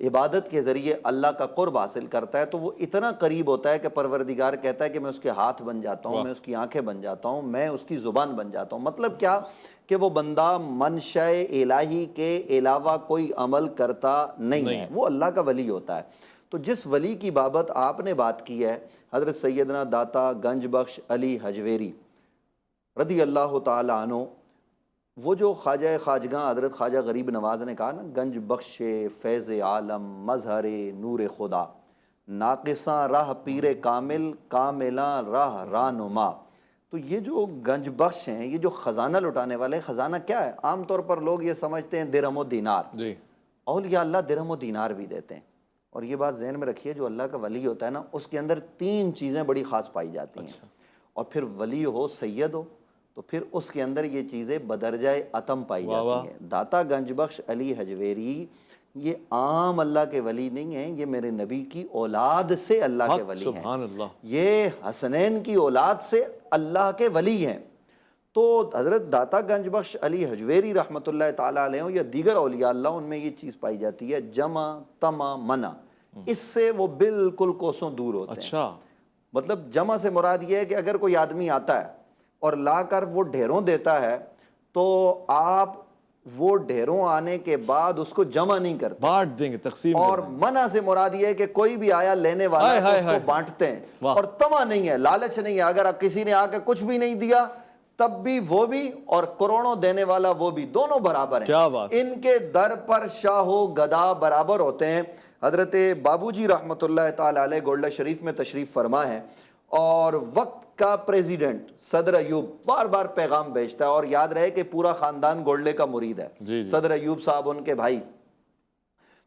عبادت کے ذریعے اللہ کا قرب حاصل کرتا ہے تو وہ اتنا قریب ہوتا ہے کہ پروردگار کہتا ہے کہ میں اس کے ہاتھ بن جاتا ہوں، میں اس کی آنکھیں بن جاتا ہوں، میں اس کی زبان بن جاتا ہوں۔ مطلب کیا کہ وہ بندہ منشاء الہی کے علاوہ کوئی عمل کرتا نہیں ہے، وہ اللہ کا ولی ہوتا ہے۔ تو جس ولی کی بابت آپ نے بات کی ہے، حضرت سیدنا داتا گنج بخش علی حجویری رضی اللہ تعالی عنہ، وہ جو خواجہ خواجگاں حضرت خواجہ غریب نواز نے کہا نا، گنج بخش فیض عالم مظہر نور خدا، ناقصاں راہ پیر کامل کاملاں راہ رہنما۔ تو یہ جو گنج بخش ہیں، یہ جو خزانہ لٹانے والے ہیں، خزانہ کیا ہے؟ عام طور پر لوگ یہ سمجھتے ہیں درہم و دینار، اولیاء اللہ درہم و دینار بھی دیتے ہیں۔ اور یہ بات ذہن میں رکھیے، جو اللہ کا ولی ہوتا ہے نا، اس کے اندر 3 چیزیں بڑی خاص پائی جاتی ہیں۔ اور پھر ولی ہو، سید ہو، تو پھر اس کے اندر یہ چیزیں بدرجہ عتم پائی جاتی ہیں۔ داتا گنج بخش علی حجویری یہ عام اللہ کے ولی نہیں ہیں، یہ میرے نبی کی اولاد سے اللہ کے ولی ہیں، یہ حسنین کی اولاد سے اللہ کے ولی ہیں۔ تو حضرت داتا گنج بخش علی حجویری رحمۃ اللہ تعالیٰ علیہ یا دیگر اولیاء اللہ، ان میں یہ چیز پائی جاتی ہے جمع تما منع، اس سے وہ بالکل کوسوں دور ہوتے ہیں۔ مطلب جمع سے مراد یہ ہے کہ اگر کوئی آدمی آتا ہے اور لا کر وہ ڈھیروں دیتا ہے تو آپ وہ ڈھیروں آنے کے بعد اس کو جمع نہیں کرتے، بانٹ دیں گے، تقسیم۔ اور منع سے مراد یہ ہے کہ کوئی بھی آیا لینے والا تو اس کو بانٹتے ہیں، اور طمع نہیں ہے، لالچ نہیں ہے۔ اگر کسی نے آ کے کچھ بھی نہیں دیا تب بھی وہ بھی، اور کروڑوں دینے والا وہ بھی، دونوں برابر ہیں۔ ان کے در پر شاہ و گدا برابر ہوتے ہیں۔ حضرت بابو جی رحمۃ اللہ تعالی علیہ گولڈہ شریف میں تشریف فرما ہے، اور وقت کا پریزیڈنٹ صدر ایوب بار بار پیغام بھیجتا ہے، اور یاد رہے کہ پورا خاندان گولڈے کا مرید ہے، صدر ایوب صاحب ان کے بھائی۔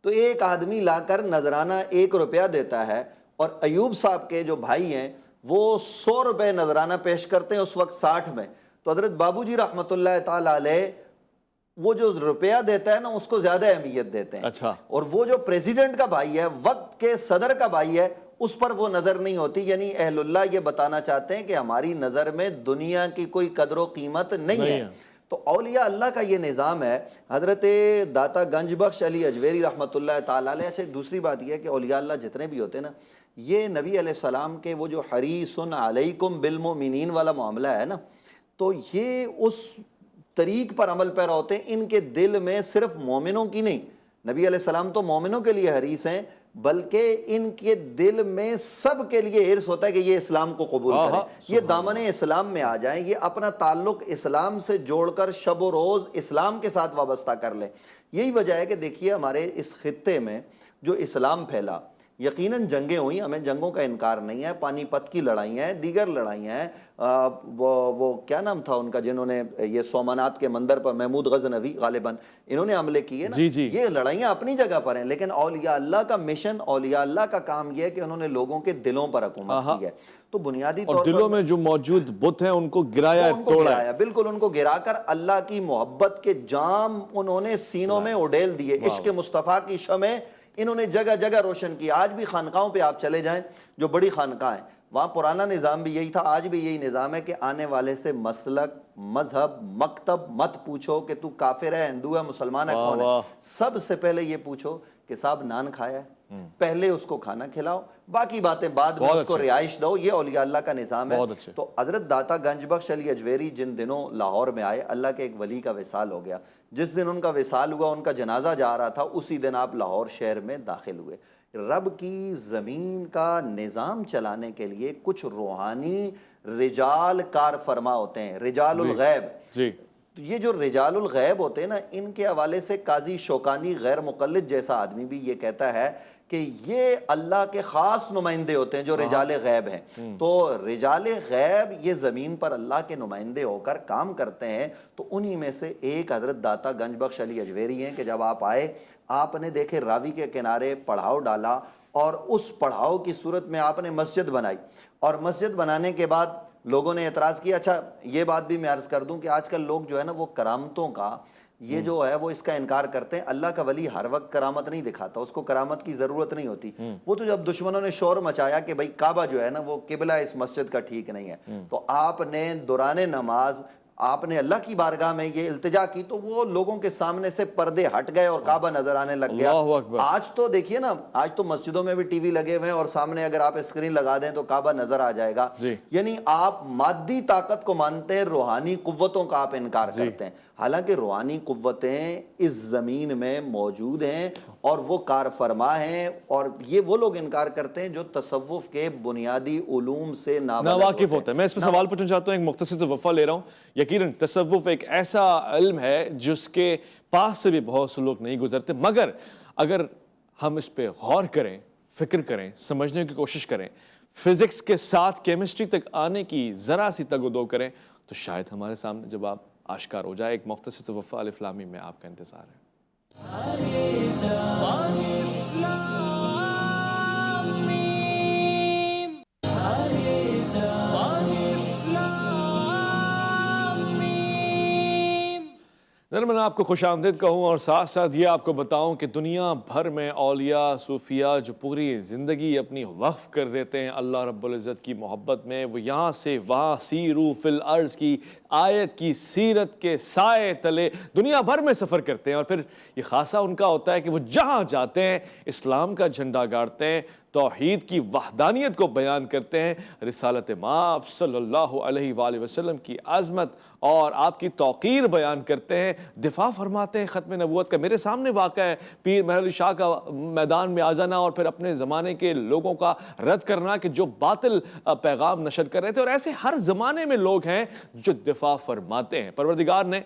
تو ایک آدمی لا کر نذرانہ 1 روپیہ دیتا ہے، اور ایوب صاحب کے جو بھائی ہیں وہ 100 روپے نذرانہ پیش کرتے ہیں، اس وقت 60 میں۔ تو حضرت بابو جی رحمۃ اللہ تعالی علیہ وہ جو روپیہ دیتا ہے نا، اس کو زیادہ اہمیت دیتے ہیں، اور وہ جو پریزیڈنٹ کا بھائی ہے، وقت کے صدر کا بھائی ہے، اس پر وہ نظر نہیں ہوتی۔ یعنی اہل اللہ یہ بتانا چاہتے ہیں کہ ہماری نظر میں دنیا کی کوئی قدر و قیمت نہیں ہے۔ تو اولیاء اللہ کا یہ نظام ہے۔ حضرت داتا گنج بخش علی حجویری رحمۃ اللہ تعالی علیہ۔ اچھا، دوسری بات یہ ہے کہ اولیاء اللہ جتنے بھی ہوتے ہیں نا، یہ نبی علیہ السلام کے وہ جو حریص علیکم بالمؤمنین والا معاملہ ہے نا، تو یہ اس طریق پر عمل پیرا ہوتے ہیں۔ ان کے دل میں صرف مومنوں کی نہیں، نبی علیہ السلام تو مومنوں کے لیے حریص ہیں، بلکہ ان کے دل میں سب کے لیے حرص ہوتا ہے کہ یہ اسلام کو قبول کریں، یہ دامن اسلام میں آ جائیں، یہ اپنا تعلق اسلام سے جوڑ کر شب و روز اسلام کے ساتھ وابستہ کر لیں۔ یہی وجہ ہے کہ دیکھیے ہمارے اس خطے میں جو اسلام پھیلا، یقیناً جنگیں ہوئیں، ہمیں جنگوں کا انکار نہیں ہے، پانی پت کی لڑائیاں ہیں، دیگر لڑائیاں ہیں، وہ کیا نام تھا ان کا جنہوں نے یہ سومنات کے مندر پر، محمود غزنوی غالباً انہوں نے حملے کیے نا، یہ لڑائیاں اپنی جگہ پر ہیں، لیکن اولیاء اللہ کا مشن، اولیاء اللہ کا کام یہ ہے کہ انہوں نے لوگوں کے دلوں پر حکومت کی ہے۔ تو بنیادی طور پر دلوں میں جو موجود بت ہیں ان کو گرایا، توڑا ہے، بالکل ان کو گرا کر اللہ کی محبت کے جام انہوں نے سینوں میں اڈیل دیے، عشق مصطفیٰ کی شمع انہوں نے جگہ جگہ روشن کی۔ آج بھی خانقاہوں پہ آپ چلے جائیں، جو بڑی خانقاہ ہیں، وہاں پرانا نظام بھی یہی تھا، آج بھی یہی نظام ہے کہ آنے والے سے مسلک، مذہب، مکتب مت پوچھو کہ تو کافر ہے، ہندو ہے، مسلمان ہے، کون ہے۔ سب سے پہلے یہ پوچھو کہ صاحب نان کھایا ہے، پہلے اس کو کھانا کھلاؤ، باقی باتیں بعد میں اس کو رہائش دو۔ یہ اولیاء اللہ کا نظام ہے۔ تو حضرت داتا گنج بخش علی حجویری جن دنوں لاہور میں آئے، اللہ کے ایک ولی کا وصال ہو گیا، جس دن ان کا وصال ہوا، ان کا جنازہ جا رہا تھا، اسی دن آپ لاہور شہر میں داخل ہوئے۔ رب کی زمین کا نظام چلانے کے لیے کچھ روحانی رجال کار فرما ہوتے ہیں، رجال الغیب۔ تو یہ جو رجال الغیب ہوتے ہیں نا، ان کے حوالے سے قاضی شوکانی غیر مقلد جیسا آدمی بھی یہ کہتا ہے کہ یہ اللہ کے خاص نمائندے ہوتے ہیں جو رجال غیب ہیں۔ تو رجال غیب یہ زمین پر اللہ کے نمائندے ہو کر کام کرتے ہیں۔ تو انہی میں سے ایک حضرت داتا گنج بخش علی حجویری ہیں کہ جب آپ آئے، آپ نے دیکھے راوی کے کنارے پڑھاؤ ڈالا، اور اس پڑھاؤ کی صورت میں آپ نے مسجد بنائی، اور مسجد بنانے کے بعد لوگوں نے اعتراض کیا۔ اچھا، یہ بات بھی میں عرض کر دوں کہ آج کل لوگ جو ہے نا، وہ کرامتوں کا یہ جو ہے وہ اس کا انکار کرتے ہیں۔ اللہ کا ولی ہر وقت کرامت نہیں دکھاتا، اس کو کرامت کی ضرورت نہیں ہوتی۔ وہ تو جب دشمنوں نے شور مچایا کہ بھائی کعبہ جو ہے نا وہ قبلہ اس مسجد کا ٹھیک نہیں ہے، تو آپ نے دوران نماز آپ نے اللہ کی بارگاہ میں یہ التجا کی تو وہ لوگوں کے سامنے سے پردے ہٹ گئے اور کعبہ نظر آنے لگ گیا۔ اللہ اکبر۔ آج تو دیکھیے نا، آج تو مسجدوں میں بھی ٹی وی لگے ہوئے ہیں اور سامنے اگر آپ اسکرین لگا دیں تو کعبہ نظر آ جائے گا۔ جی۔ یعنی آپ مادی طاقت کو مانتے ہیں، روحانی قوتوں کا آپ انکار کرتے ہیں، حالانکہ روحانی قوتیں اس زمین میں موجود ہیں اور وہ کار فرما ہیں، اور یہ وہ لوگ انکار کرتے ہیں جو تصوف کے بنیادی علوم سے ناواقف ہوتا ہے۔ میں اس پہ سوال پوچھنا چاہتا ہوں، ایک مختصر سے وقفہ لے رہا ہوں۔ یقیناً تصوف ایک ایسا علم ہے جس کے پاس سے بھی بہت سے لوگ نہیں گزرتے، مگر اگر ہم اس پہ غور کریں، فکر کریں، سمجھنے کی کوشش کریں، فزکس کے ساتھ کیمسٹری تک آنے کی ذرا سی تگ و دو کریں تو شاید ہمارے سامنے جواب آشکار ہو جائے۔ ایک مختصر سے وقفہ الف لام میم میں آپ کا انتظار ہے۔ میں آپ کو خوش آمدید کہوں اور ساتھ ساتھ یہ آپ کو بتاؤں کہ دنیا بھر میں اولیاء صوفیاء جو پوری زندگی اپنی وقف کر دیتے ہیں اللہ رب العزت کی محبت میں، وہ یہاں سے وہاں سیرو فی الارض کی آیت کی سیرت کے سائے تلے دنیا بھر میں سفر کرتے ہیں، اور پھر یہ خاصہ ان کا ہوتا ہے کہ وہ جہاں جاتے ہیں اسلام کا جھنڈا گاڑتے ہیں، توحید کی وحدانیت کو بیان کرتے ہیں، رسالت مآب صلی اللہ علیہ وآلہ وسلم کی عظمت اور آپ کی توقیر بیان کرتے ہیں، دفاع فرماتے ہیں ختم نبوت کا۔ میرے سامنے واقع ہے پیر مہر علی شاہ کا میدان میں آ جانا اور پھر اپنے زمانے کے لوگوں کا رد کرنا کہ جو باطل پیغام نشر کر رہے تھے، اور ایسے ہر زمانے میں لوگ ہیں جو دفاع فرماتے ہیں۔ پروردگار نے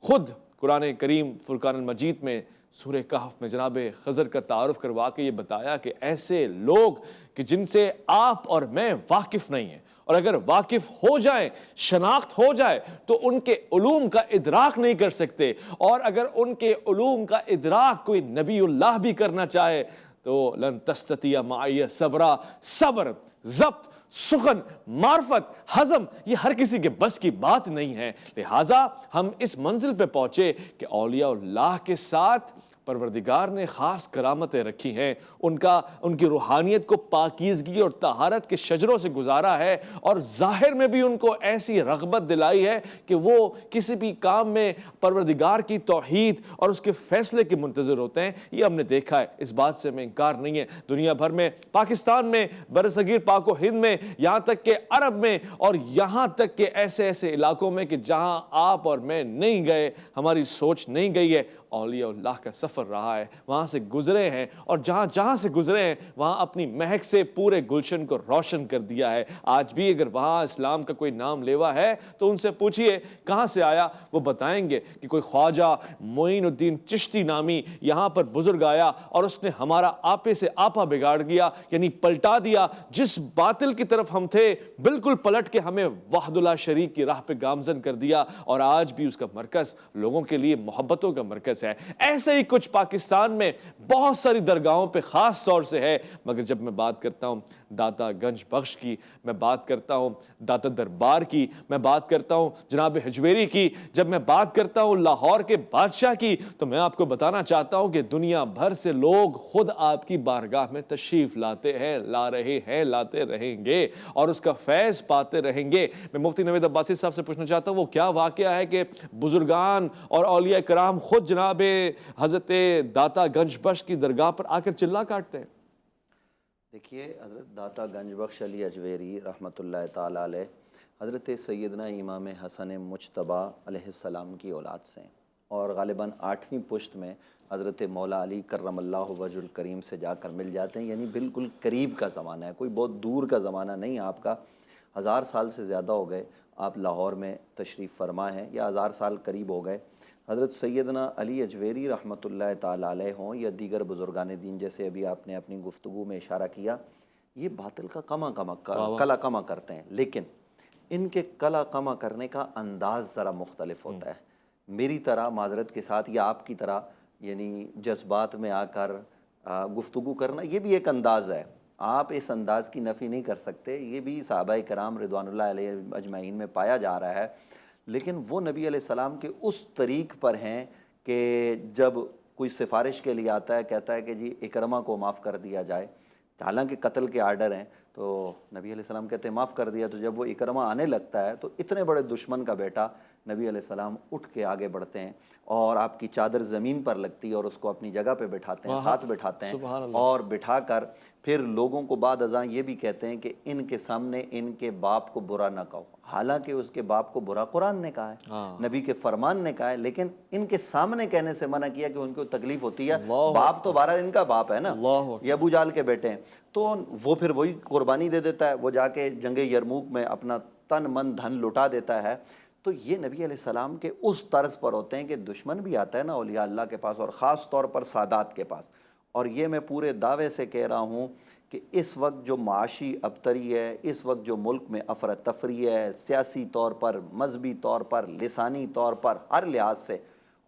خود قرآن کریم فرقان المجید میں سورہ کہف میں جناب خضر کا تعارف کروا کے یہ بتایا کہ ایسے لوگ کہ جن سے آپ اور میں واقف نہیں ہیں، اور اگر واقف ہو جائیں، شناخت ہو جائے تو ان کے علوم کا ادراک نہیں کر سکتے، اور اگر ان کے علوم کا ادراک کوئی نبی اللہ بھی کرنا چاہے تو لن تستطیع معی صبرا، صبر، ضبط، سخن، معرفت، حزم، یہ ہر کسی کے بس کی بات نہیں ہے۔ لہٰذا ہم اس منزل پہ پہنچے کہ اولیاء اللہ کے ساتھ پروردگار نے خاص کرامتیں رکھی ہیں، ان کی روحانیت کو پاکیزگی اور طہارت کے شجروں سے گزارا ہے، اور ظاہر میں بھی ان کو ایسی رغبت دلائی ہے کہ وہ کسی بھی کام میں پروردگار کی توحید اور اس کے فیصلے کے منتظر ہوتے ہیں۔ یہ ہم نے دیکھا ہے، اس بات سے ہمیں انکار نہیں ہے۔ دنیا بھر میں، پاکستان میں، برصغیر پاک و ہند میں، یہاں تک کہ عرب میں، اور یہاں تک کہ ایسے ایسے علاقوں میں کہ جہاں آپ اور میں نہیں گئے، ہماری سوچ نہیں گئی ہے، اولیاء اللہ کا سفر رہا ہے، وہاں سے گزرے ہیں، اور جہاں جہاں سے گزرے ہیں وہاں اپنی مہک سے پورے گلشن کو روشن کر دیا ہے۔ آج بھی اگر وہاں اسلام کا کوئی نام لیوا ہے تو ان سے پوچھئے کہاں سے آیا، وہ بتائیں گے کہ کوئی خواجہ معین الدین چشتی نامی یہاں پر بزرگ آیا اور اس نے ہمارا آپے سے آپا بگاڑ دیا، یعنی پلٹا دیا۔ جس باطل کی طرف ہم تھے بالکل پلٹ کے ہمیں وحدہ لا شریک کی راہ پہ گامزن کر دیا، اور آج بھی اس کا مرکز لوگوں کے لیے محبتوں کا مرکز ہے۔ ایسے ہی کچھ پاکستان میں بہت ساری درگاہوں پہ خاص طور سے ہے، مگر جب میں بات کرتا ہوں داتا گنج بخش کی، میں بات کرتا ہوں داتا دربار کی، میں بات کرتا ہوں جناب حجویری کی، جب میں بات کرتا ہوں لاہور کے بادشاہ کی، تو میں آپ کو بتانا چاہتا ہوں کہ دنیا بھر سے لوگ خود آپ کی بارگاہ میں تشریف لاتے ہیں، لا رہے ہیں، لاتے رہیں گے، اور اس کا فیض پاتے رہیں گے۔ میں مفتی نوید عباسی صاحب سے پوچھنا چاہتا ہوں وہ کیا واقعہ ہے کہ بزرگان اور اولیاء کرام خود جناب حضرت داتا گنج بخش کی درگاہ پر آ کر چلا کاٹتے ہیں؟ دیکھیے، حضرت داتا گنج بخش علی اجویری رحمۃ اللہ تعالیٰ علیہ حضرت سیدنا امام حسن مجتبی علیہ السلام کی اولاد سے ہیں، اور غالباً 8ویں پشت میں حضرت مولا علی کرم اللہ وجہ الکریم سے جا کر مل جاتے ہیں، یعنی بالکل قریب کا زمانہ ہے، کوئی بہت دور کا زمانہ نہیں آپ کا۔ 1000 سال سے زیادہ ہو گئے آپ لاہور میں تشریف فرما ہیں، یا 1000 سال قریب ہو گئے۔ حضرت سیدنا علی اجویری رحمۃ اللہ تعالیٰ علیہ ہوں یا دیگر بزرگان دین، جیسے ابھی آپ نے اپنی گفتگو میں اشارہ کیا، یہ باطل کا کلا کما کرتے ہیں، لیکن ان کے کلا کما کرنے کا انداز ذرا مختلف ہوتا ہے۔ میری طرح معذرت کے ساتھ یا آپ کی طرح یعنی جذبات میں آ کر گفتگو کرنا، یہ بھی ایک انداز ہے، آپ اس انداز کی نفی نہیں کر سکتے، یہ بھی صحابہ کرام رضوان اللہ علیہ اجمعین میں پایا جا رہا ہے، لیکن وہ نبی علیہ السلام کے اس طریق پر ہیں کہ جب کوئی سفارش کے لیے آتا ہے کہتا ہے کہ جی اکرمہ کو معاف کر دیا جائے، حالانکہ قتل کے آرڈر ہیں، تو نبی علیہ السلام کہتے ہیں معاف کر دیا، تو جب وہ اکرمہ آنے لگتا ہے تو اتنے بڑے دشمن کا بیٹا نبی علیہ السلام اٹھ کے آگے بڑھتے ہیں اور آپ کی چادر زمین پر لگتی ہے اور اس کو اپنی جگہ پہ بٹھاتے ہیں، ساتھ بٹھاتے ہیں، اور بٹھا کر پھر لوگوں کو بعد ازاں یہ بھی کہتے ہیں کہ ان کے سامنے ان کے باپ کو برا نہ کہو، حالانکہ اس کے باپ کو برا قرآن نے کہا ہے، نبی کے فرمان نے کہا ہے، لیکن ان کے سامنے کہنے سے منع کیا کہ ان کو تکلیف ہوتی ہے، باپ تو بہرحال ان کا باپ ہے نا، یہ ابو جہل کے بیٹے ہیں، تو وہ پھر وہی قربانی دے دیتا ہے، وہ جا کے جنگ یرموک میں اپنا تن من دھن لٹا دیتا ہے۔ تو یہ نبی علیہ السلام کے اس طرز پر ہوتے ہیں کہ دشمن بھی آتا ہے نا اولیاء اللہ کے پاس، اور خاص طور پر سادات کے پاس، اور یہ میں پورے دعوے سے کہہ رہا ہوں کہ اس وقت جو معاشی ابتری ہے، اس وقت جو ملک میں افراتفری ہے، سیاسی طور پر، مذہبی طور پر، لسانی طور پر، ہر لحاظ سے،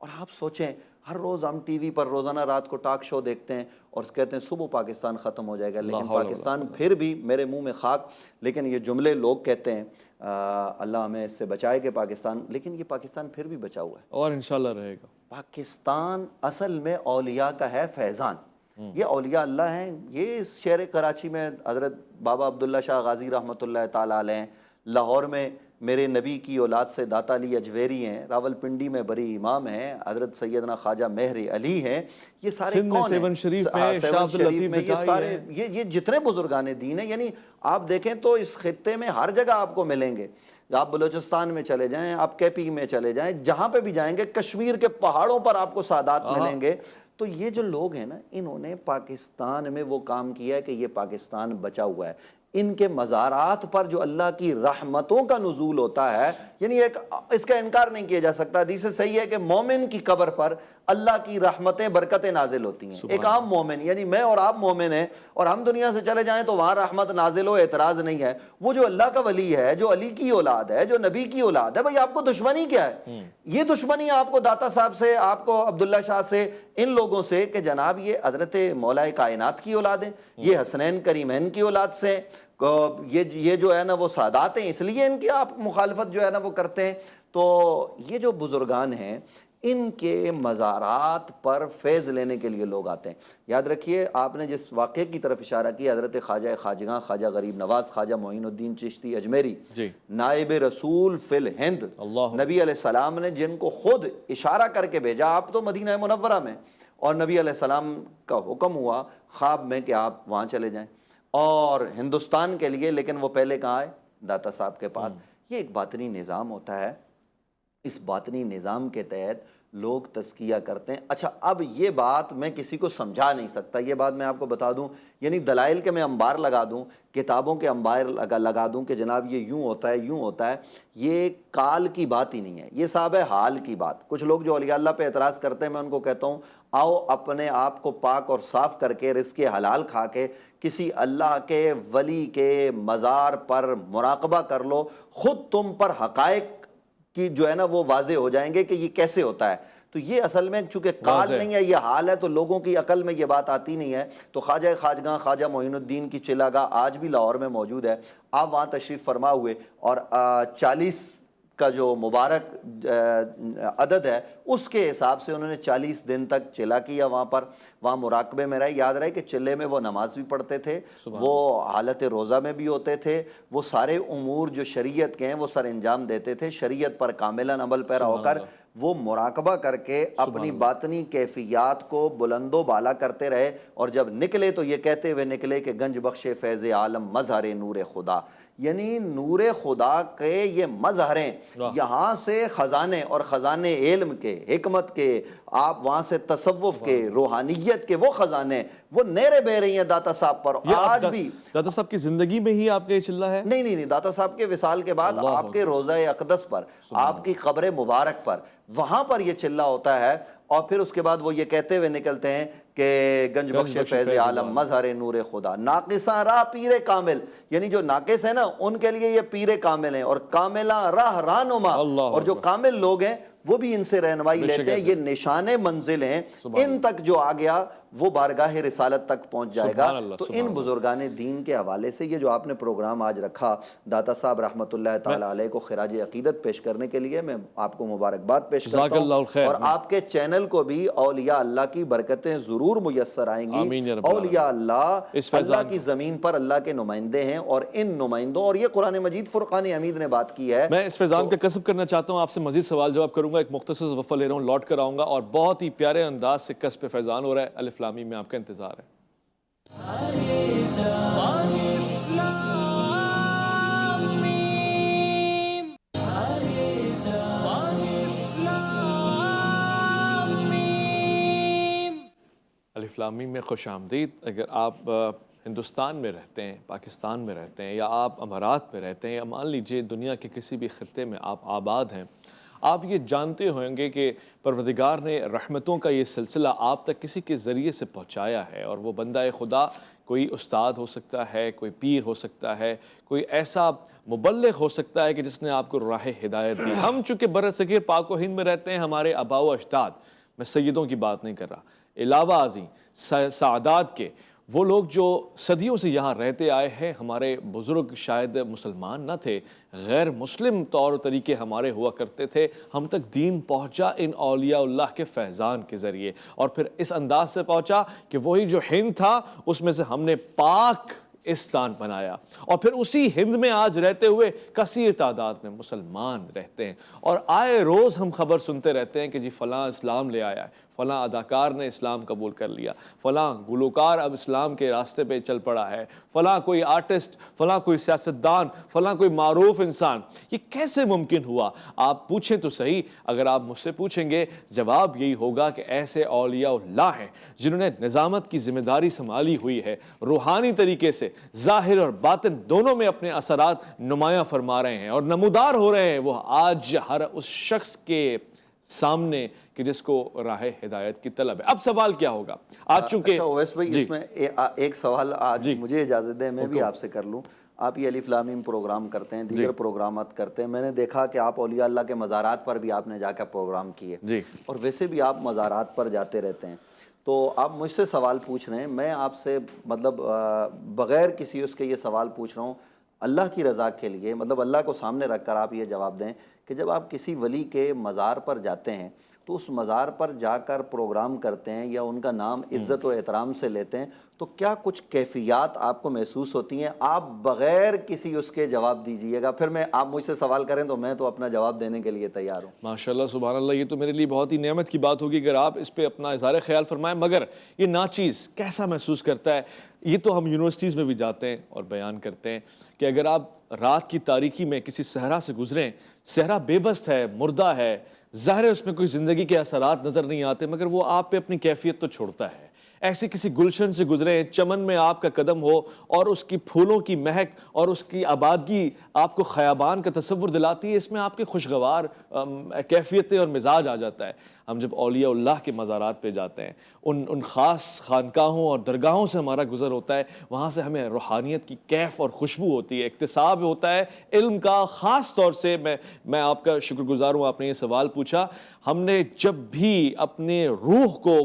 اور آپ سوچیں ہر روز ہم ٹی وی پر روزانہ رات کو ٹاک شو دیکھتے ہیں اور کہتے ہیں صبح پاکستان ختم ہو جائے گا، لیکن پاکستان پھر بھی، میرے منہ میں خاک، لیکن یہ جملے لوگ کہتے ہیں اللہ ہمیں اس سے بچائے کہ پاکستان، لیکن یہ پاکستان پھر بھی بچا ہوا ہے اور انشاءاللہ رہے گا۔ پاکستان اصل میں اولیاء کا ہے فیضان، یہ اولیاء اللہ ہیں۔ یہ اس شہر کراچی میں حضرت بابا عبداللہ شاہ غازی رحمۃ اللہ تعالیٰ علیہ، لاہور میں میرے نبی کی اولاد سے داتا علی اجویری ہیں، راول پنڈی میں بری امام ہیں، حضرت سیدنا خواجہ مہر علی ہیں، یہ سارے کون ہیں؟ سیون شریف میں، سیون شریف میں، یہ سارے یہ جتنے بزرگان دین ہیں، یعنی آپ دیکھیں تو اس خطے میں ہر جگہ آپ کو ملیں گے، آپ بلوچستان میں چلے جائیں، آپ کے پی میں چلے جائیں، جہاں پہ بھی جائیں گے، کشمیر کے پہاڑوں پر آپ کو سادات ملیں گے۔ تو یہ جو لوگ ہیں نا، انہوں نے پاکستان میں وہ کام کیا ہے کہ یہ پاکستان بچا ہوا ہے۔ ان کے مزارات پر جو اللہ کی رحمتوں کا نزول ہوتا ہے، یعنی اس کا انکار نہیں کیا جا سکتا، حدیث صحیح ہے کہ مومن کی قبر پر اللہ کی رحمتیں برکتیں نازل ہوتی ہیں۔ ایک عام مومن، یعنی میں اور آپ مومن ہیں، اور ہم دنیا سے چلے جائیں تو وہاں رحمت نازل ہو، اعتراض نہیں ہے۔ وہ جو اللہ کا ولی ہے، جو علی کی اولاد ہے، جو نبی کی اولاد ہے، بھئی آپ کو دشمنی کیا ہے؟ یہ دشمنی آپ کو داتا صاحب سے، آپ کو عبداللہ شاہ سے، ان لوگوں سے کہ جناب یہ حضرت مولا کائنات کی اولاد ہیں، یہ حسنین کریمین کی اولاد سے، یہ جو ہے نا وہ سادات ہیں، اس لیے ان کی آپ مخالفت جو ہے نا وہ کرتے ہیں۔ تو یہ جو بزرگان ہیں، ان کے مزارات پر فیض لینے کے لیے لوگ آتے ہیں۔ یاد رکھیے، آپ نے جس واقعے کی طرف اشارہ کیا، حضرت خواجہ خواجگاں خواجہ غریب نواز خواجہ معین الدین چشتی اجمیری، نائب رسول فی الہند، نبی علیہ السلام نے جن کو خود اشارہ کر کے بھیجا، آپ تو مدینہ منورہ میں، اور نبی علیہ السلام کا حکم ہوا خواب میں کہ آپ وہاں چلے جائیں اور ہندوستان کے لیے، لیکن وہ پہلے کہاں آئے؟ داتا صاحب کے پاس۔ یہ ایک باطنی نظام ہوتا ہے، اس باطنی نظام کے تحت لوگ تزکیہ کرتے ہیں۔ اچھا، اب یہ بات میں کسی کو سمجھا نہیں سکتا، یہ بات میں آپ کو بتا دوں، یعنی دلائل کے میں انبار لگا دوں، کتابوں کے انبار لگا دوں کہ جناب یہ یوں ہوتا ہے، یوں ہوتا ہے، یہ کال کی بات ہی نہیں ہے، یہ صاحب ہے حال کی بات۔ کچھ لوگ جو اولیاء اللہ پہ اعتراض کرتے ہیں، میں ان کو کہتا ہوں آؤ اپنے آپ کو پاک اور صاف کر کے، رزق حلال کھا کے، کسی اللہ کے ولی کے مزار پر مراقبہ کر لو، خود تم پر حقائق کی جو ہے نا وہ واضح ہو جائیں گے کہ یہ کیسے ہوتا ہے۔ تو یہ اصل میں چونکہ قال نہیں ہے، یہ حال ہے، تو لوگوں کی عقل میں یہ بات آتی نہیں ہے۔ تو خواجہ خواجگاں خواجہ معین الدین کی چلاگاہ آج بھی لاہور میں موجود ہے، آپ وہاں تشریف فرما ہوئے، اور 40 کا جو مبارک عدد ہے اس کے حساب سے انہوں نے 40 دن تک چلا کیا وہاں پر، وہاں مراقبے میں رہے۔ یاد رہے کہ چلے میں وہ نماز بھی پڑھتے تھے، وہ حالت روزہ میں بھی ہوتے تھے، وہ سارے امور جو شریعت کے ہیں وہ سر انجام دیتے تھے، شریعت پر کاملاً عمل پیرا ہو کر وہ مراقبہ کر کے اپنی باطنی کیفیات کو بلند و بالا کرتے رہے، اور جب نکلے تو یہ کہتے ہوئے نکلے کہ گنج بخش فیض عالم مظہر نور خدا، یعنی نور خدا کے یہ مظہریں، یہاں سے خزانے، اور خزانے علم کے، حکمت کے، آپ وہاں سے تصوف کے، روحانیت کے وہ خزانے وہ نیرے بہ رہی ہیں داتا صاحب پر آج بھی۔ داتا صاحب کی زندگی میں ہی آپ کا یہ چلہ ہے؟ نہیں، داتا صاحب کے وصال کے بعد آپ کے روضہ اقدس پر، آپ کی قبر مبارک پر، وہاں پر یہ چلہ ہوتا ہے، اور پھر اس کے بعد وہ یہ کہتے ہوئے نکلتے ہیں کہ گنج بخش فیض عالم مظہر نور خدا، ناقصاں راہ پیر کامل، یعنی جو ناقص ہیں نا ان کے لیے یہ پیر کامل ہیں، اور کاملاں راہ رہنما، اور جو کامل لوگ ہیں وہ بھی ان سے رہنمائی لیتے ہیں۔ یہ نشان منزل ہیں، ان تک جو آ گیا وہ بارگاہ رسالت تک پہنچ جائے گا۔ سبحان اللہ، تو سبحان ان اللہ۔ بزرگان دین کے حوالے سے یہ جو آپ نے پروگرام آج رکھا، داتا صاحب رحمۃ اللہ تعالیٰ علیہ کو خراج عقیدت پیش کرنے کے لیے میں آپ کو مبارکباد پیش جزاک کرتا اللہ ہوں، الخیر۔ اور آپ کے چینل کو بھی اولیاء اللہ کی برکتیں ضرور میسر آئیں گی۔ آمین یا رب العالمین۔ اولیاء اللہ اس فیضان اللہ کی زمین پر اللہ کے نمائندے ہیں، اور ان نمائندوں، اور یہ قرآن مجید فرقان حمید نے بات کی ہے۔ میں اس فیضان کا کسب کرنا چاہتا ہوں، آپ سے مزید سوال جواب کروں گا، ایک مختصر وقفہ لے رہا ہوں، لوٹ کر آؤں گا، اور بہت ہی پیارے انداز سے کسب فیضان ہو رہا ہے۔ الف لام میم میں آپ کا انتظار ہے۔ الف لام میم میں خوش آمدید۔ اگر آپ ہندوستان میں رہتے ہیں، پاکستان میں رہتے ہیں، یا آپ امارات میں رہتے ہیں، یا مان لیجئے دنیا کے کسی بھی خطے میں آپ آباد ہیں، آپ یہ جانتے ہوں گے کہ پروردگار نے رحمتوں کا یہ سلسلہ آپ تک کسی کے ذریعے سے پہنچایا ہے، اور وہ بندہ خدا کوئی استاد ہو سکتا ہے، کوئی پیر ہو سکتا ہے، کوئی ایسا مبلغ ہو سکتا ہے کہ جس نے آپ کو راہ ہدایت دی۔ ہم چونکہ برصغیر پاک و ہند میں رہتے ہیں، ہمارے آباء و اجداد، میں سیدوں کی بات نہیں کر رہا، علاوہ ازیں سعادات کے وہ لوگ جو صدیوں سے یہاں رہتے آئے ہیں، ہمارے بزرگ شاید مسلمان نہ تھے، غیر مسلم طور و طریقے ہمارے ہوا کرتے تھے، ہم تک دین پہنچا ان اولیاء اللہ کے فیضان کے ذریعے، اور پھر اس انداز سے پہنچا کہ وہی جو ہند تھا اس میں سے ہم نے پاک استان بنایا، اور پھر اسی ہند میں آج رہتے ہوئے کثیر تعداد میں مسلمان رہتے ہیں، اور آئے روز ہم خبر سنتے رہتے ہیں کہ جی فلاں اسلام لے آیا ہے، فلاں اداکار نے اسلام قبول کر لیا، فلاں گلوکار اب اسلام کے راستے پہ چل پڑا ہے، فلاں کوئی آرٹسٹ، فلاں کوئی سیاستدان، فلاں کوئی معروف انسان۔ یہ کیسے ممکن ہوا؟ آپ پوچھیں تو صحیح، اگر آپ مجھ سے پوچھیں گے جواب یہی ہوگا کہ ایسے اولیاء اللہ ہیں جنہوں نے نظامت کی ذمہ داری سنبھالی ہوئی ہے، روحانی طریقے سے ظاہر اور باطن دونوں میں اپنے اثرات نمایاں فرما رہے ہیں اور نمودار ہو رہے ہیں، وہ آج ہر اس شخص کے سامنے کہ جس کو راہ ہدایت کی طلب ہے۔ اب سوال کیا ہوگا؟ آج چونکہ اچھا اویس بھائی، اس میں ایک سوال آج مجھے اجازت دیں میں بھی آپ سے کر لوں۔ آپ یہ الف لام میم پروگرام کرتے ہیں، دیگر پروگرامات کرتے ہیں، میں نے دیکھا کہ آپ اولیاء اللہ کے مزارات پر بھی آپ نے جا کے پروگرام کیے، اور ویسے بھی آپ مزارات پر جاتے رہتے ہیں، تو آپ مجھ سے سوال پوچھ رہے ہیں، میں آپ سے مطلب بغیر کسی اس کے یہ سوال پوچھ رہا ہوں اللہ کی رضا کے لیے، مطلب اللہ کو سامنے رکھ کر آپ یہ جواب دیں کہ جب آپ کسی ولی کے مزار پر جاتے ہیں تو اس مزار پر جا کر پروگرام کرتے ہیں یا ان کا نام عزت و احترام سے لیتے ہیں، تو کیا کچھ کیفیات آپ کو محسوس ہوتی ہیں؟ آپ بغیر کسی اس کے جواب دیجئے گا، پھر میں آپ مجھ سے سوال کریں تو میں تو اپنا جواب دینے کے لیے تیار ہوں۔ ماشاءاللہ سبحان اللہ، یہ تو میرے لیے بہت ہی نعمت کی بات ہوگی اگر آپ اس پہ اپنا اظہار خیال فرمائیں، مگر یہ ناچیز کیسا محسوس کرتا ہے؟ یہ تو ہم یونیورسٹیز میں بھی جاتے ہیں اور بیان کرتے ہیں کہ اگر آپ رات کی تاریکی میں کسی صحرا سے گزریں، صحرا بے بست ہے، مردہ ہے، ظاہر ہے اس میں کوئی زندگی کے اثرات نظر نہیں آتے، مگر وہ آپ پہ اپنی کیفیت تو چھوڑتا ہے۔ ایسے کسی گلشن سے گزریں، چمن میں آپ کا قدم ہو اور اس کی پھولوں کی مہک اور اس کی آبادگی آپ کو خیابان کا تصور دلاتی ہے، اس میں آپ کے خوشگوار کیفیتیں اور مزاج آ جاتا ہے۔ ہم جب اولیاء اللہ کے مزارات پہ جاتے ہیں، ان خاص خانقاہوں اور درگاہوں سے ہمارا گزر ہوتا ہے، وہاں سے ہمیں روحانیت کی کیف اور خوشبو ہوتی ہے، اکتساب ہوتا ہے علم کا۔ خاص طور سے میں آپ کا شکر گزار ہوں، آپ نے یہ سوال پوچھا۔ ہم نے جب بھی اپنے روح کو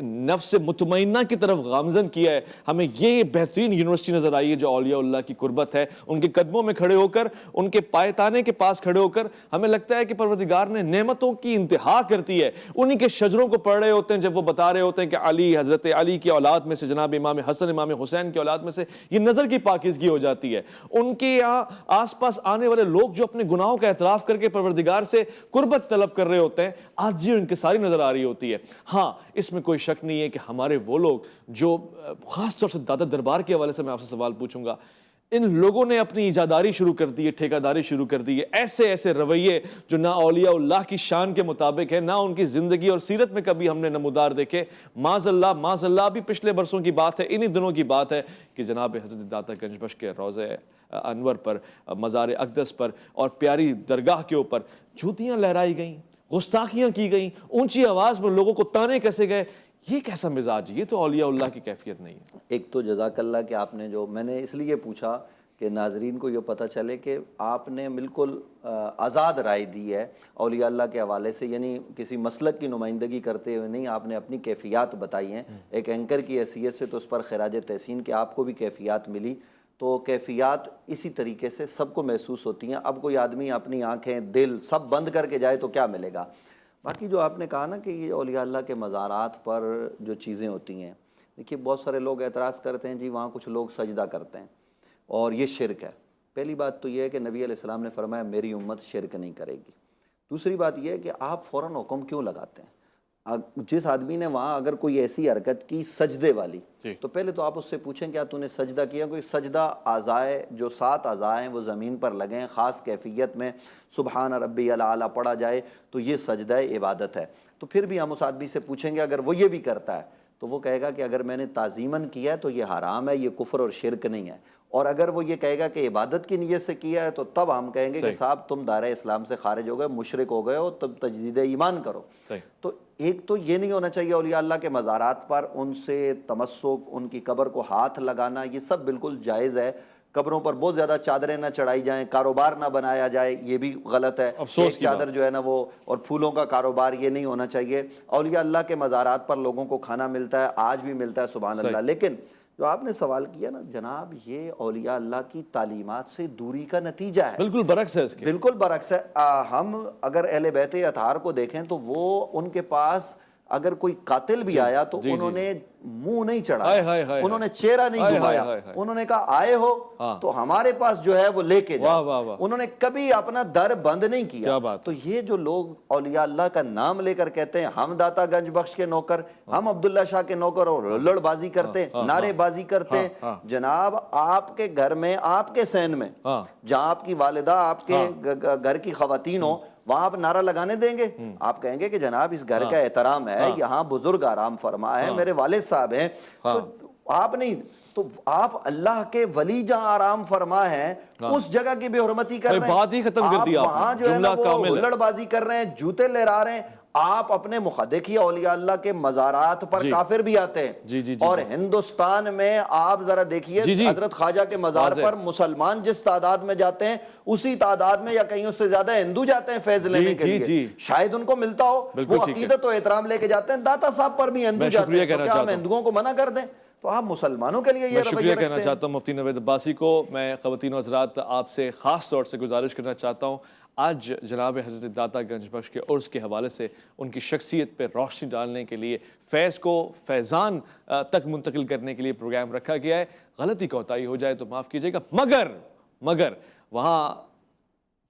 نفس مطمئنہ کی طرف گامزن کیا ہے، ہمیں یہ بہترین یونیورسٹی نظر آئی ہے جو اولیاء اللہ کی قربت ہے۔ ان کے قدموں میں کھڑے ہو کر، ان کے پائے تانے کے پاس کھڑے ہو کر ہمیں لگتا ہے کہ پروردگار نے نعمتوں کی انتہا کرتی ہے۔ انہی کے شجروں کو پڑھ رہے ہوتے ہیں جب وہ بتا رہے ہوتے ہیں کہ علی، حضرت علی کی اولاد میں سے، جناب امام حسن، امام حسین کی اولاد میں سے، یہ نظر کی پاکیزگی ہو جاتی ہے۔ ان کے یہاں آس پاس آنے والے لوگ جو اپنے گناہوں کا اعتراف کر کے پروردگار سے قربت طلب کر رہے ہوتے ہیں، آج یہ انکساری نظر آ رہی ہوتی ہے۔ ہاں، اس میں کوئی شک نہیں ہے کہ ہمارے وہ لوگ جو خاص طور سے دادا دربار کے حوالے سے میں آپ سے سوال پوچھوں گا، ان لوگوں نے اپنی ایجاداری شروع کر دی ہے، ٹھیکاداری شروع کر دی ہے، ایسے رویے جو نہ اولیاء اللہ کی شان کے مطابق ہے، نہ ان کی زندگی اور سیرت میں کبھی ہم نے نمودار دیکھے۔ معاذ اللہ ابھی پچھلے برسوں کی بات ہے، انہی دنوں کی بات ہے کہ جناب حضرت داتا گنج بخش کے روضہ انور پر، مزار اقدس پر اور پیاری درگاہ کے اوپر جوتیاں لہرائی گئیں، گستاخیاں کی گئیں، اونچی آواز میں لوگوں کو تانے کسے گئے۔ یہ کیسا مزاج؟ یہ تو اولیاء اللہ کی کیفیت نہیں ہے۔ ایک تو جزاک اللہ کہ آپ نے جو، میں نے اس لیے پوچھا کہ ناظرین کو یہ پتہ چلے کہ آپ نے بالکل آزاد رائے دی ہے اولیاء اللہ کے حوالے سے، یعنی کسی مسلک کی نمائندگی کرتے ہوئے نہیں، آپ نے اپنی کیفیات بتائی ہیں ایک اینکر کی حیثیت سے، تو اس پر خراج تحسین کہ آپ کو بھی کیفیات ملی، تو کیفیات اسی طریقے سے سب کو محسوس ہوتی ہیں۔ اب کوئی آدمی اپنی آنکھیں دل سب بند کر کے جائے تو کیا ملے گا؟ باقی جو آپ نے کہا نا کہ یہ اولیاء اللہ کے مزارات پر جو چیزیں ہوتی ہیں، دیکھیے بہت سارے لوگ اعتراض کرتے ہیں جی وہاں کچھ لوگ سجدہ کرتے ہیں اور یہ شرک ہے۔ پہلی بات تو یہ ہے کہ نبی علیہ السلام نے فرمایا میری امت شرک نہیں کرے گی۔ دوسری بات یہ ہے کہ آپ فوراً حکم کیوں لگاتے ہیں؟ جس آدمی نے وہاں اگر کوئی ایسی حرکت کی سجدے والی، تو پہلے تو آپ اس سے پوچھیں کیا تو نے سجدہ کیا؟ کوئی سجدہ اعضائے جو 7 اعضاء ہیں وہ زمین پر لگیں، خاص کیفیت میں سبحان ربی الاعلیٰ پڑھا جائے تو یہ سجدہ عبادت ہے۔ تو پھر بھی ہم اس آدمی سے پوچھیں گے اگر وہ یہ بھی کرتا ہے تو وہ کہے گا کہ اگر میں نے تعظیماً کیا ہے تو یہ حرام ہے، یہ کفر اور شرک نہیں ہے۔ اور اگر وہ یہ کہے گا کہ عبادت کی نیت سے کیا ہے تو تب ہم کہیں گے کہ صاحب تم دائرہ اسلام سے خارج ہو گئے، مشرک ہو گئے ہو، تب تجدید ایمان کرو۔ تو ایک تو یہ نہیں ہونا چاہیے اولیاء اللہ کے مزارات پر ان سے تمسک، ان کی قبر کو ہاتھ لگانا، یہ سب بالکل جائز ہے۔ قبروں پر بہت زیادہ چادریں نہ چڑھائی جائیں، کاروبار نہ بنایا جائے، یہ بھی غلط ہے۔ ایک چادر جو ہے نا وہ، اور پھولوں کا کاروبار، یہ نہیں ہونا چاہیے۔ اولیاء اللہ کے مزارات پر لوگوں کو کھانا ملتا ہے، آج بھی ملتا ہے، سبحان اللہ۔ لیکن جو آپ نے سوال کیا نا جناب، یہ اولیاء اللہ کی تعلیمات سے دوری کا نتیجہ ہے، بالکل برعکس ہے اس کے، بالکل برعکس ہے۔ ہم اگر اہل بیت اطہار کو دیکھیں تو وہ ان کے پاس اگر کوئی قاتل بھی آیا تو انہوں نے منہ نہیں چڑھایا، انہوں نے چہرہ نہیں گھمایا، انہوں نے کہا آئے ہو تو ہمارے پاس جو ہے وہ لے کے جاؤ، انہوں نے کبھی اپنا در بند نہیں کیا۔ تو یہ جو لوگ اولیاء اللہ کا نام لے کر کہتے ہیں ہم داتا گنج بخش کے نوکر، ہم عبداللہ شاہ کے نوکر، اور ہلڑ بازی کرتے ہیں، نعرے بازی کرتے ہیں، جناب آپ کے گھر میں، آپ کے سین میں جہاں آپ کی والدہ، آپ کے گھر کی خواتین ہو، وہاں آپ نعرہ لگانے دیں گے؟ آپ کہیں گے کہ جناب اس گھر کا احترام ہے، یہاں بزرگ آرام فرما ہے، میرے والد صاحب ہیں، تو آپ نہیں، تو آپ اللہ کے ولی جہاں آرام فرما ہے اس جگہ کی بے حرمتی کر رہے ہیں، بات ہی ختم کر دی آپ نے، وہاں جو ہے نا وہ ہلڑ بازی کر رہے ہیں، جوتے لہرا رہے ہیں۔ آپ اپنے دیکھیے اولیاء اللہ کے مزارات پر کافر بھی آتے ہیں، اور ہندوستان میں آپ ذرا دیکھیے حضرت خواجہ کے مزار پر مسلمان جس تعداد میں جاتے ہیں اسی تعداد میں یا کہیں اس سے زیادہ ہندو جاتے ہیں فیض لینے کے لیے، شاید ان کو ملتا ہو، وہ عقیدت و احترام لے کے جاتے ہیں۔ داتا صاحب پر بھی ہندو جاتے ہیں، تو کیا ہم ہندوؤں کو منع کر دیں؟ تو آپ مسلمانوں کے لیے یہ رویہ شکریہ رکھتے ہیں۔ کہنا چاہتا ہوں مفتی نوید عباسی کو۔ میں خواتین و حضرات آپ سے خاص طور سے گزارش کرنا چاہتا ہوں، آج جناب حضرت داتا گنج بخش کے عرس کے حوالے سے ان کی شخصیت پہ روشنی ڈالنے کے لیے، فیض کو فیضان تک منتقل کرنے کے لیے پروگرام رکھا گیا ہے۔ غلطی کوتاہی ہو جائے تو معاف کیجیے گا، مگر وہاں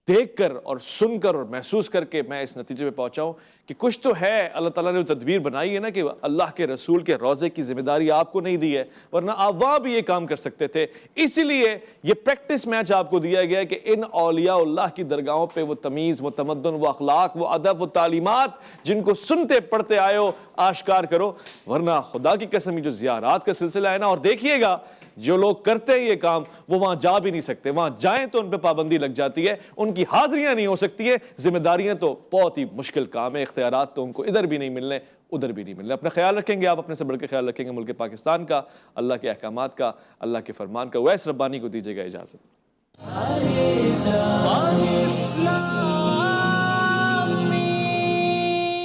دیکھ کر اور سن کر اور محسوس کر کے میں اس نتیجے پہ پہنچا ہوں کہ کچھ تو ہے، اللہ تعالیٰ نے جو تدبیر بنائی ہے نا کہ اللہ کے رسول کے روضے کی ذمہ داری آپ کو نہیں دی ہے، ورنہ آپ وہاں بھی یہ کام کر سکتے تھے۔ اسی لیے یہ پریکٹس میچ آپ کو دیا گیا ہے کہ ان اولیاء اللہ کی درگاہوں پہ وہ تمیز، وہ تمدن، وہ اخلاق، وہ ادب، وہ تعلیمات جن کو سنتے پڑھتے آئے ہو آشکار کرو، ورنہ خدا کی قسم یہ جو زیارات کا سلسلہ ہے نا، اور دیکھیے گا جو لوگ کرتے ہیں یہ کام وہ وہاں جا بھی نہیں سکتے، وہاں جائیں تو ان پہ پابندی لگ جاتی ہے، ان کی حاضریاں نہیں ہو سکتی ہیں، ذمہ داریاں تو بہت ہی مشکل کام ہے، اختیارات تو ان کو ادھر بھی نہیں ملنے ادھر بھی نہیں ملنے۔ اپنا خیال رکھیں گے، آپ اپنے سے بڑھ کے خیال رکھیں گے ملک پاکستان کا، اللہ کے احکامات کا، اللہ کے فرمان کا۔ ویس ربانی کو دیجیے گا اجازت۔